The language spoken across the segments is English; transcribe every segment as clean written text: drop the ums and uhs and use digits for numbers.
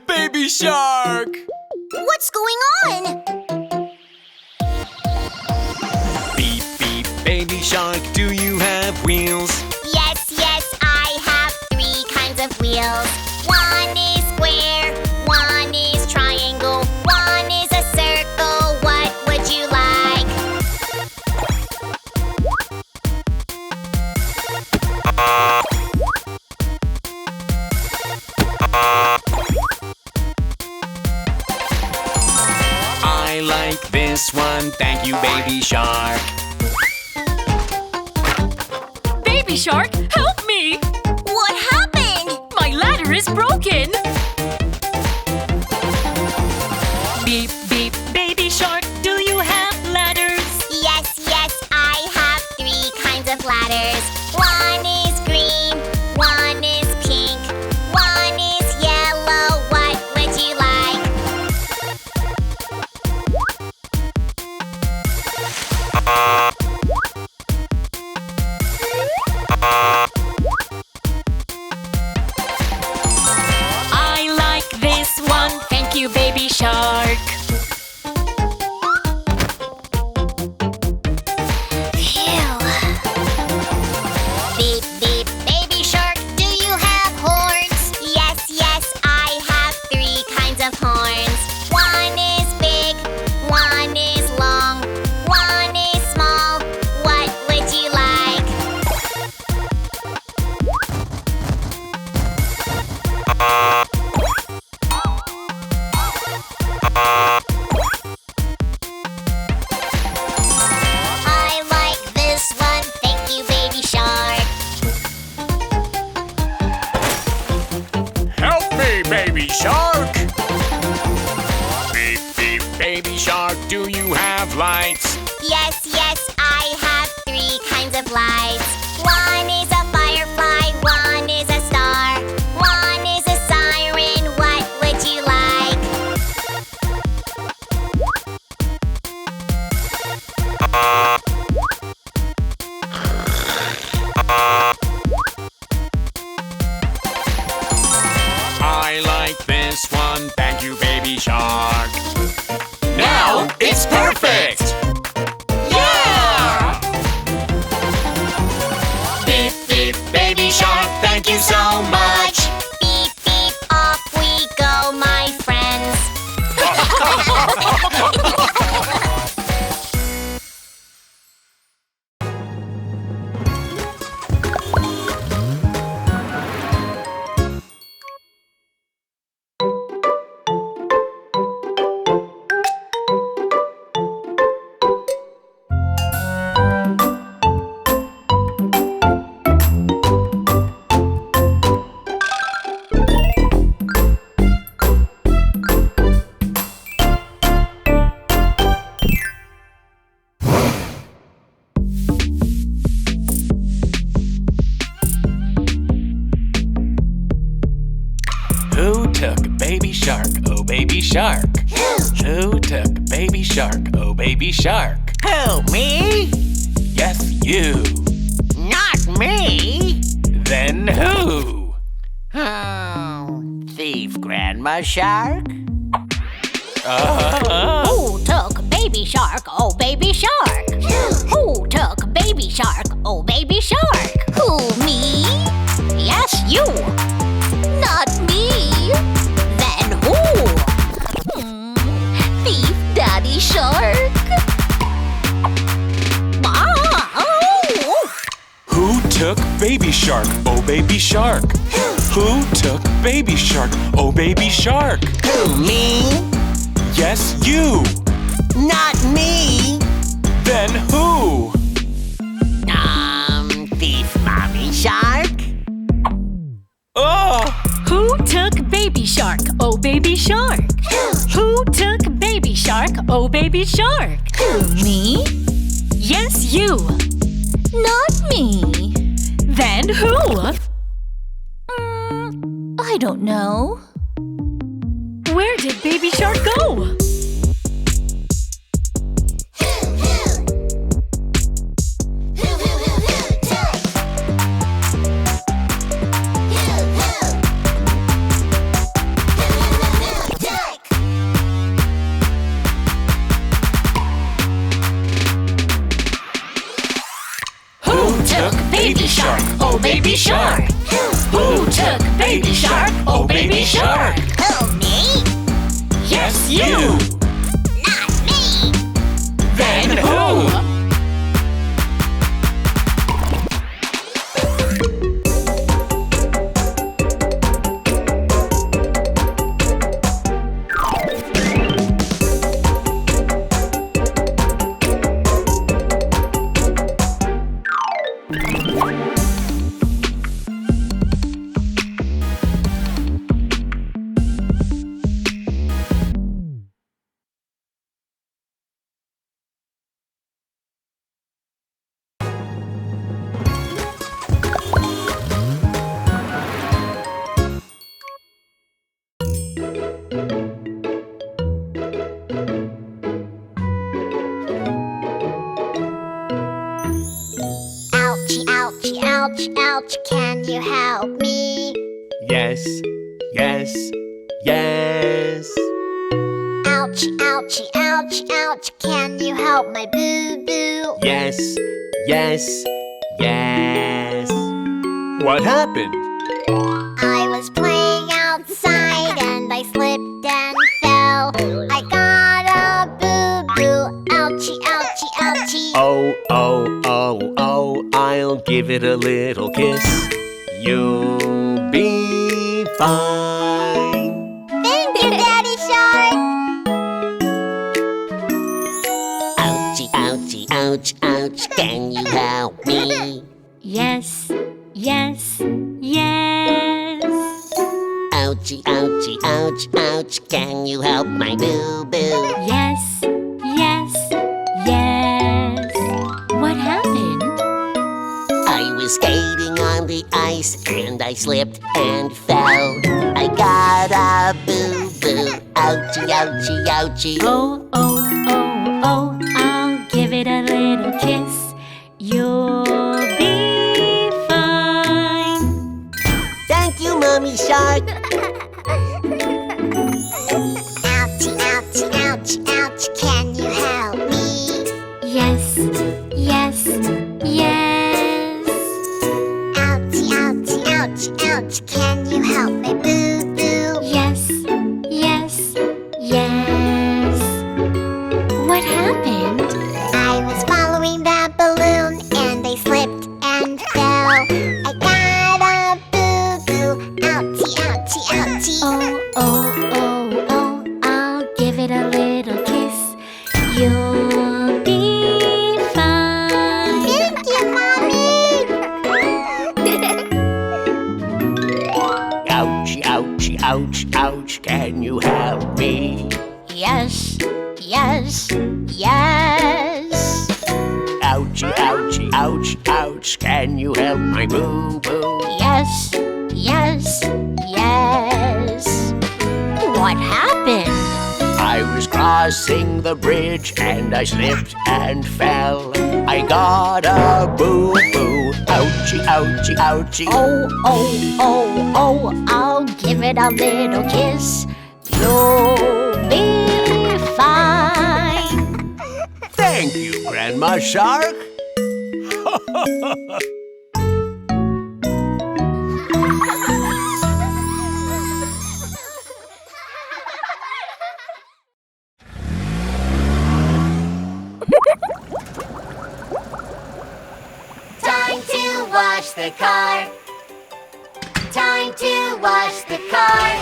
Baby shark! What's going on? Beep, beep, baby shark, do you have wheels? Yes, yes, I have 3 kinds of wheels. One is square, one is triangle, one is a circle. What would you like? I like this one, thank you, baby shark. Baby shark, help me! What happened? My ladder is broken! Beep, beep, baby shark, do you have ladders? Yes, yes, I have 3 kinds of ladders. One is green, one is pink, one is yellow. What would you like? I like this one, thank you, baby shark. Phew. Beep, beep, baby shark, do you have horns? Yes, yes, I have 3 kinds of horns. One is big, one is long, one is small. What would you like? I like this one, thank you, baby shark. Help me, baby shark! Beep, beep, baby shark, do you have lights? Yes, yes, I have 3 kinds of lights. One is a firefly, one is a star, one is a siren. What would you like? I like this one, thank you, baby shark. Now it's perfect! Yeah! Beep, beep, baby shark, thank you so much! Beep, beep, off we go, my friends. Who took baby shark, oh baby shark? Who took baby shark, oh baby shark? Who, me? Yes, you. Not me. Then who? Oh, thief Grandma Shark? Who took baby shark? Oh, baby shark. Who took baby shark? Oh, baby shark. Who, me? Yes, you. Not me. Then who? Thief Daddy Shark. Who took baby shark, oh baby shark? Who took baby shark, oh baby shark? Who, me? Yes, you. Not me. Then who? Thief Mommy Shark? Oh! Who took baby shark? Oh, baby shark. Who took baby shark? Oh, baby shark. Me? Yes, you. Not me. Then who? I don't know. Where did baby shark go? baby shark? Who took baby shark? Oh, baby shark. Who, me? Yes, you. Not me. Then who? Ouchie, ouchie, ouch, ouch, can you help me? Yes, yes, yes. Ouchie, ouchie, ouch, ouch, can you help my boo-boo? Yes, yes, yes. What happened? I was playing outside and I slipped and fell. I got a boo-boo, ouchie, ouchie, ouchie. Oh, oh, oh, oh, I'll give it a little kiss. You'll be fine. Thank you, Daddy Shark. Ouchie, ouchie, ouch, ouch, can you help me? Yes, yes, yes. Ouchie, ouchie, ouch, ouch, can you help my boo-boo? Yes, yes, yes. What happened? I was skating on the ice and I slipped and fell. I got a boo-boo, ouchie, ouchie, ouchie. Oh, oh, oh, oh, I'll give it a little kiss. You'll be fine. Thank you, Mommy Shark. Ouchie, ouchie, ouch, ouch, can you help me? Yes, yes, yes. Ouchie, ouchie, ouch, ouch, can you help my boo-boo? Yes, yes, yes. What happened? I was following that balloon and I slipped and fell. I got a boo-boo, ouchie, ouchie, ouchie. Oh, oh, oh, oh, I'll give it a little kiss. You'll be fine. Thank you, Mommy. Ouchie, ouchie, ouch, ouch, can you help me? Yes, yes, yes. Ouchie, ouchie, ouch, ouch, can you help my boo-boo? Yes, yes, yes. What happened? I was crossing the bridge and I slipped and fell. I got a boo-boo, ouchie, ouchie, ouchie. Oh, oh, oh, oh, I'll give it a little kiss. You'll be fine. Thank you, Grandma Shark. Time to wash the car. Time to wash the car.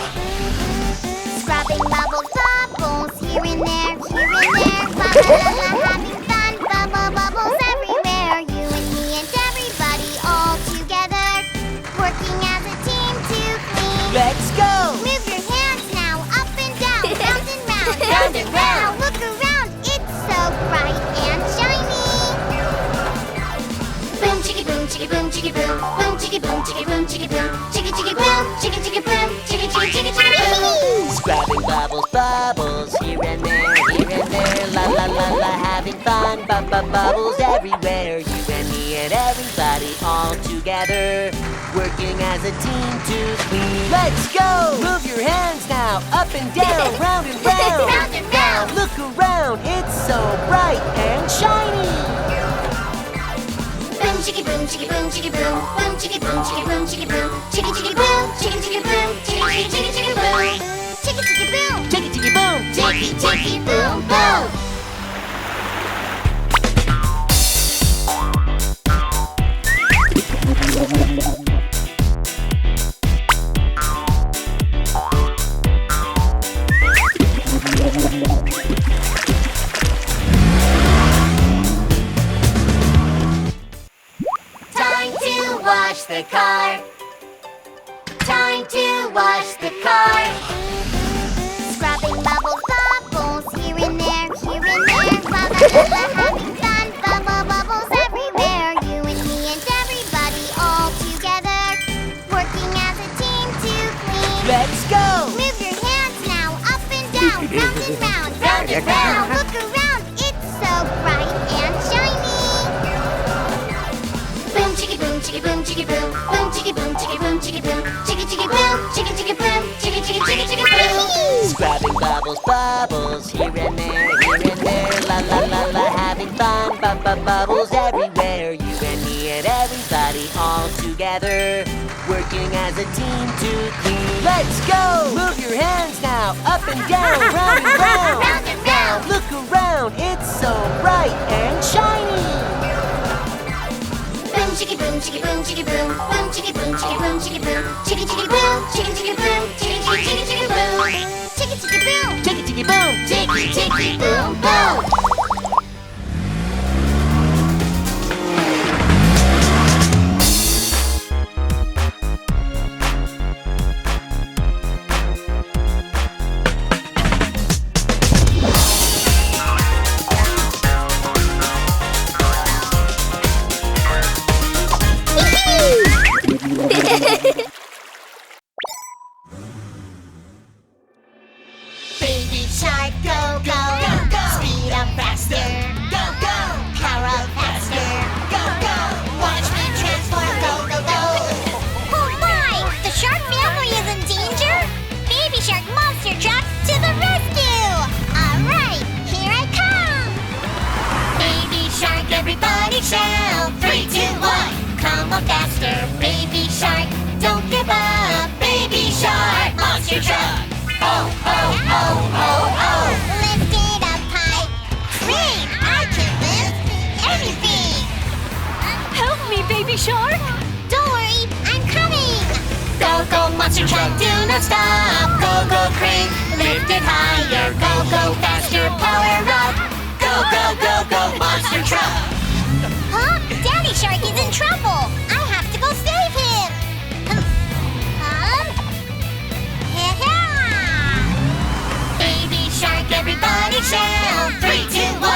Scrubbing bubbles, bubbles, here and there, here and there. La la la la, having fun, bubbles everywhere. You and me and everybody all together, working as a team to clean. Let's go! Move your hands now, up and down, round and round, round and round. Now look around, it's so bright and shiny. Boom chicka boom chicka boom chicka boom, boom chicka boom chicka boom chicka boom, chicka chicka boom, chicka chicka boom, chicka chicka chicka chicka boom. Scrubbing bubbles, bubbles, here and there, la la la la, having fun, bubbles everywhere. You and me and everybody all together, working as a team to clean. Let's go! Move your hands now, up and down, round and round. Round and round. Now look around, it's so bright and shiny. Boom chicka boom, chicka boom, chicka boom, boom chicka boom, chicka boom, chicka boom, chicka chicka boom, chicka chicka boom, chicka chicka chicka boom, chicka chicka boom, Chicka chicka boom. chicky chicky boom boom. Time to wash the car. Time to wash the car. Scrubbing bubbles, bubbles, here and there, here and there. La la la la, having fun, bubble bubbles everywhere. You and me and everybody all together, working as a team to clean. Let's go. Move your hands now, up and down, round and round, round and round. Look around, it's so bright and shiny. Boom, chicka boom, chicka boom, chicka boom, boom, chicka boom, chicka boom, chicka boom, chicka chicka boom, chicka chicka boom, chicka chicka chicka chicka boom. Scrubbing bubbles, bubbles, here and there, la la la la, having fun, bubbles everywhere. You and me and everybody all together, working as a team to clean. Let's go! Move your hands now, up and down, round and round. Round and round. Look around, it's so bright and shiny. Boom, chicka boom, chicka boom, chicka boom, boom, chicka boom, chicka boom, chicka boom, chicka chicka boom, chicka chicka boom, chicka chicka chicka chicka boom, chicka chicka boom, Chicka chicka boom. chicky chicky boom boom. Baby shark, go, go, go, go. Speed up faster, go, go. Power up faster, go, go. Watch me transform, go, go, go. Oh my! The shark family is in danger? Baby shark monster truck to the rescue! Alright, here I come! Baby shark, everybody shout! 3, 2, 1, come on faster! Baby shark, don't give up! Baby shark, monster truck! Oh, oh, oh, oh, oh! Lift it up high! Great! I can lift anything! Help me, baby shark! Don't worry, I'm coming! Go, go, monster truck, do not stop! Go, go, crane, lift it higher! Go, go, faster, power up! Go, go, go, go, monster truck! Huh? Daddy Shark is in trouble! I have to go save him! Baby Shark, everybody shout! 3, 2, 1,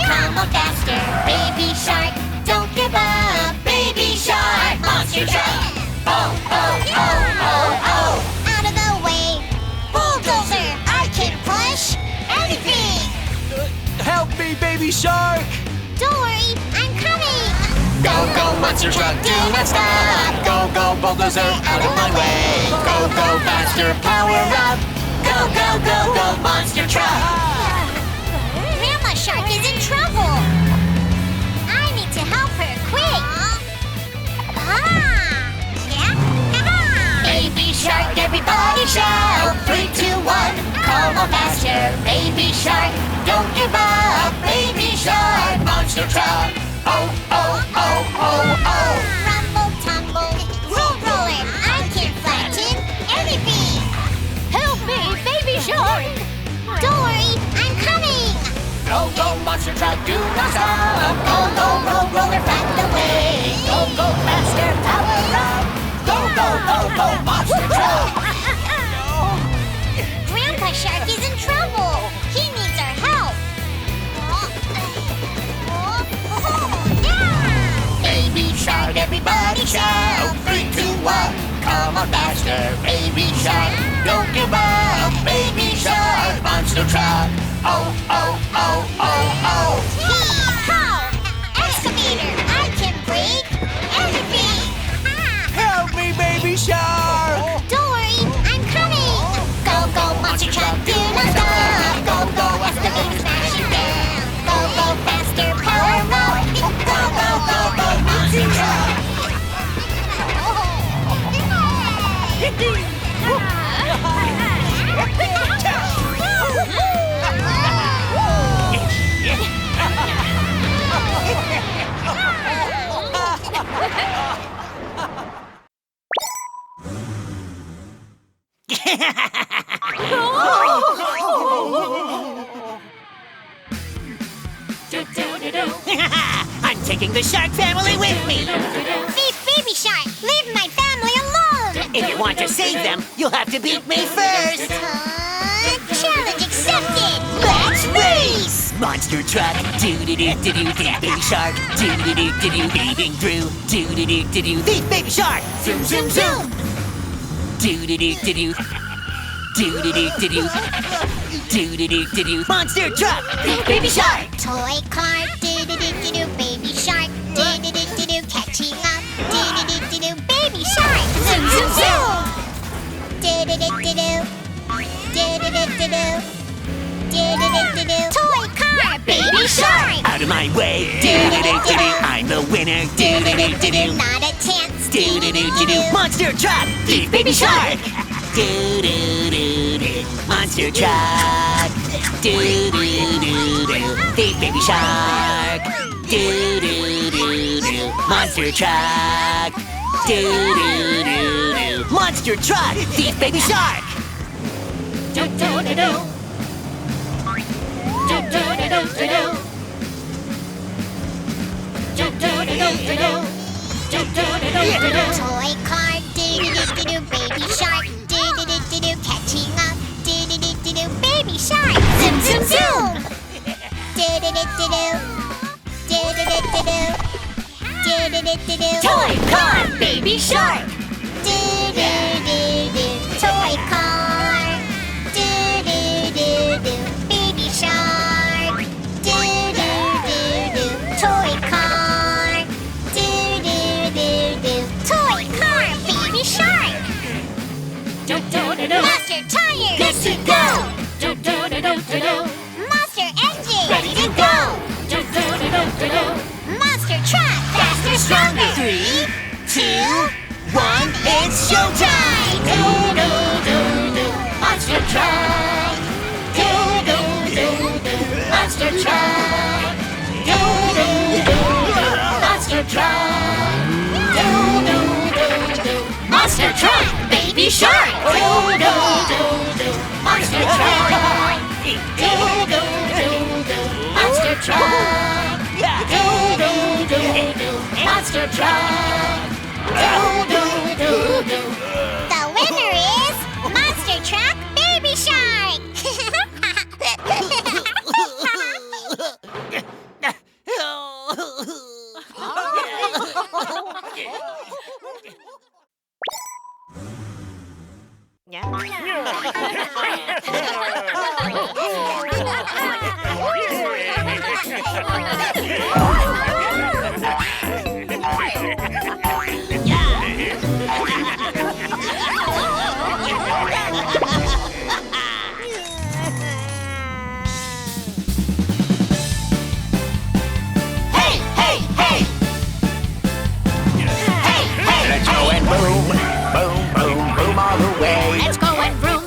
come on faster! Baby Shark, don't give up! Baby Shark, monster truck! Oh, oh, oh, oh, oh! Out of the way! Bulldozer, I can push anything! Help me, baby shark! Don't worry, I'm coming! Go, go, monster truck, do not stop! Go, go, bulldozer, out of my way! Go, go, faster, power up! Go, go, go, go, monster truck! Grandma Shark is in trouble! I need to help her quick! Baby Shark, everybody shout! 3, 2, 1, come on faster! Baby Shark, don't give up! Baby Shark, monster truck! Oh, oh, oh, oh, oh! Rumble, tumble, roll, roller, I can flatten anything! Help me, baby shark! Don't worry, I'm coming! Go, go, monster truck, do not stop. Go, go, roll, roller, flatten the way! Go, go, faster, power up. Go, go, go, go, monster truck. Grandpa Shark is in trouble! He needs our help! Baby shark, everybody shout. 3, 2, 1, come on faster. Baby shark, don't give up. Baby shark, monster truck. Oh, oh, oh, oh, oh. Hee-haw! Excavator, I can break anything! Help me, baby shark! Don't worry, I'm coming! Go, go, monster truck, do not stop! Go, go, excavator, smash it down! Go, go, faster, power up! Go, go, go, go, monster truck! I'm taking the shark family with me. Beep, baby shark, leave my family alone. If you want to save them, you'll have to beat me first. Challenge accepted. Let's race. Monster truck, doo-doo-doo-doo-doo, beep baby shark, doo-doo-doo-doo-doo, beeping through, doo-doo-doo-doo-doo, beep baby shark, zoom, zoom, zoom. Doo-doo-doo-doo-doo, doo-doo-doo-doo-doo, doo-doo-doo-doo-doo, monster truck, beep baby shark. Toy car, do-do-do-do-do, baby shark, do-do-do-do-do, catching up, do-do-do-do-do, baby shark, zoom, zoom, zoom. Do-do-do-do-do, do-do-do-do-do, do-do-do-do-do, toy car, baby shark. Out of my way, doo-doo-doo-doo-doo, I'm the winner, doo-doo-doo-doo-doo, Not a chance, doo-doo-doo-doo-doo, monster truck, beep baby shark. Do-do-do-do, monster truck, do-do-do-do, beep baby shark, do-do-do-do, monster truck, do-do-do-do, monster truck, beep baby shark. Do-do-do-do, do-do-do-do-do, do-do-do-do-do, do-do-do-do-do. toy car, do-do-do-do-do, baby shark, do-do-do-do-do, catching up, do-do-do-do-do, baby shark, zoom, zoom, zoom. Do-do-do-do-do, do-do-do-do-do, do-do-do-do-do, Toy car, baby shark. do-do-do-do, toy car, do-do-do-do, baby shark, do-do-do-do, toy car, do-do-do-do, toy car, baby shark. Do-do-do-do, Master tire, good to go. Do-do-do-do-do, Master engine, ready to go. Do-do-do-do-do, Master truck, faster, stronger. 3, 2, 1, it's showtime! Do-do-do-do, monster truck! Do-do-do-do, monster truck! Do-do-do-do, monster truck! Do-do-do-do, monster truck! Baby shark! Do-do-do-do, monster truck! Do-do-do-do, monster truck! Do-do-do-do, monster truck! Do-do-do-do. The winner is Monster Truck Baby Shark. Hey, hey, hey! Hey, hey! Let's go and boom, boom, boom, boom all the way. Let's go and vroom,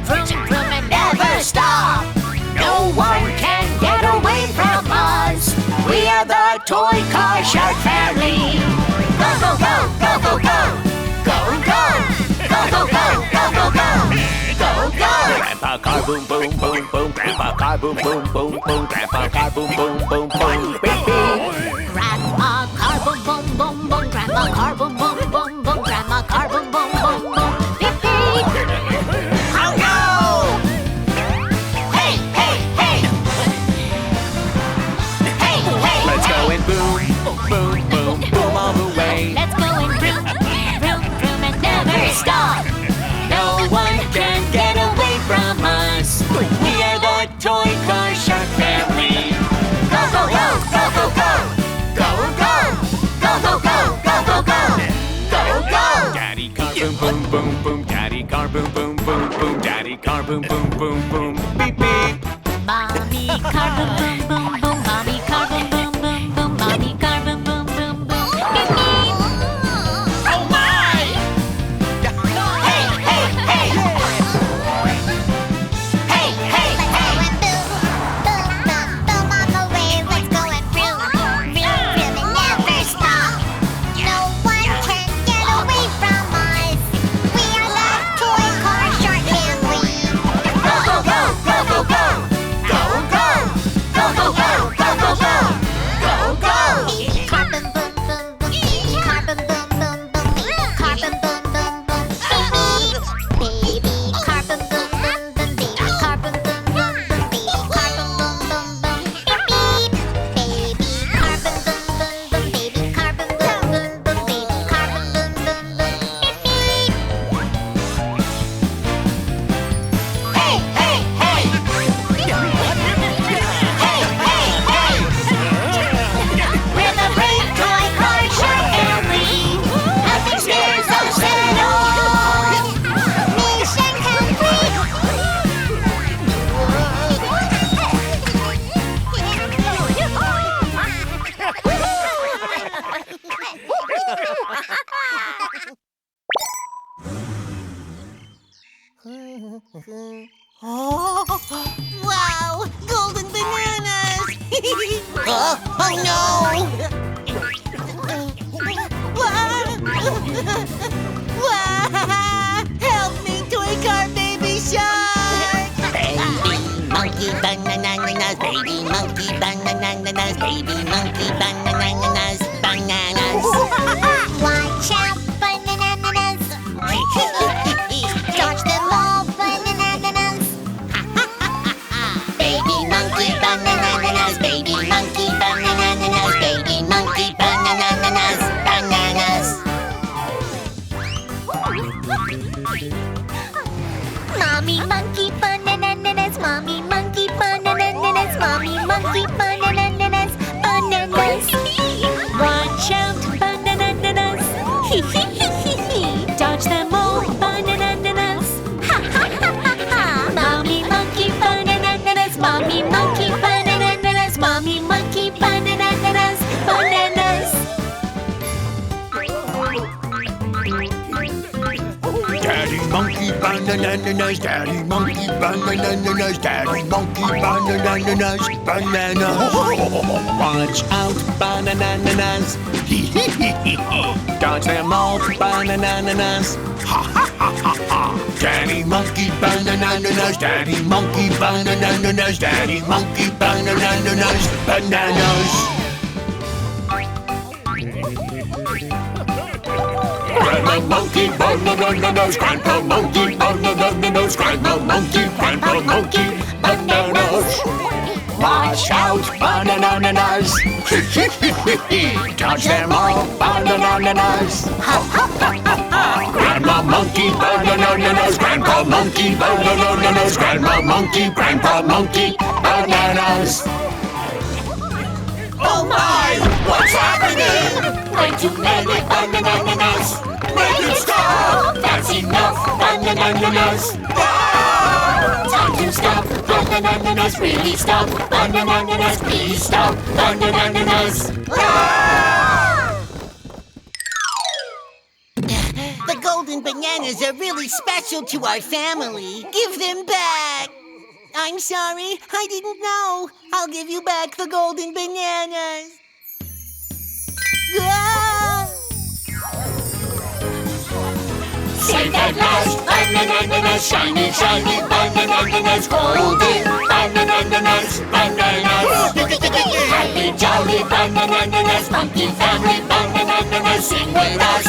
vroom, vroom and Never stop! No one can get away from us. We are the Toy Car Shark Family. Go, go, go, go, go, go! Go, go! Go, go, go, go, go, go! Go, go! Grandpa car boom, boom, boom, boom. Grandpa car boom, boom, boom, boom. Grandpa car boom, boom, boom, boom. Beep, beep. Grandma car boom boom boom boom. Grandma car boom boom boom boom. Grandma car boom boom boom boom. Beep beep. I'll go! Hey, hey, hey! Hey, hey! Let's go and boom, boom, boom, boom all the way. Let's go and vroom, vroom, vroom and never stop. No one can get away from us. We are the Toy Car Shark Family. Go, go, go, go, go, go! Go, go! Go, go, go, go, go, go! Go, go! Daddy car boom, boom, boom, boom. Daddy car boom, boom, boom, boom. Daddy car boom, boom, boom, boom. Beep, beep. Mommy car boom boom boom boom. Mommy car boom boom boom boom. Mommy car boom boom boom boom. Beep beep. Oh my! Hey, hey, hey! Hey, hey, Let's hey! go and boom, boom, boom, boom on the way. Let's go and vroom, vroom, vroom and never stop. No one can get away from us. We are the Toy Car Shark Family. Go, go, go, go, go, go! Go, go! Go, go, Oh no! Help me, toy car baby shark! Baby monkey bananas, baby monkey bananas, baby monkey bananas, bananas. Watch out, bananas. Dodge them all, bananas. Baby monkey bananas, baby monkey bananas, baby monkey bananas, bananas. Mommy monkey bananas, mommy monkey bananas, mommy monkey bananas, bananas. Watch out, bananas. Dodge them all, bananas. Mommy monkey bananas, mommy monkey bananas, mommy monkey bananas, bananas. Daddy monkey bananas, daddy monkey bananas, daddy monkey bananas, bananas. Watch out, bananas. Dodge them all, bananas. Daddy monkey bananas, daddy monkey bananas, daddy monkey bananas, bananas. Grandma monkey bananas, grandpa monkey bananas, grandma monkey, grandpa monkey bananas. Watch out, bananas. Dodge them all, bananas. Grandma monkey bananas, grandpa monkey bananas, grandma monkey, grandpa monkey bananas. Oh my! What's happening? Way too many bananas! Make it stop! That's enough bananas! Ah! Time to stop bananas! Really stop bananas! Please stop bananas! Ah! The golden bananas are really special to our family. Give them back. I'm sorry, I didn't know. I'll give you back the golden bananas. Ah! Save that last bananas! Shiny, shiny bananas! Golden bananas! Bananas! Happy, jolly bananas! Monkey family bananas! Sing with us!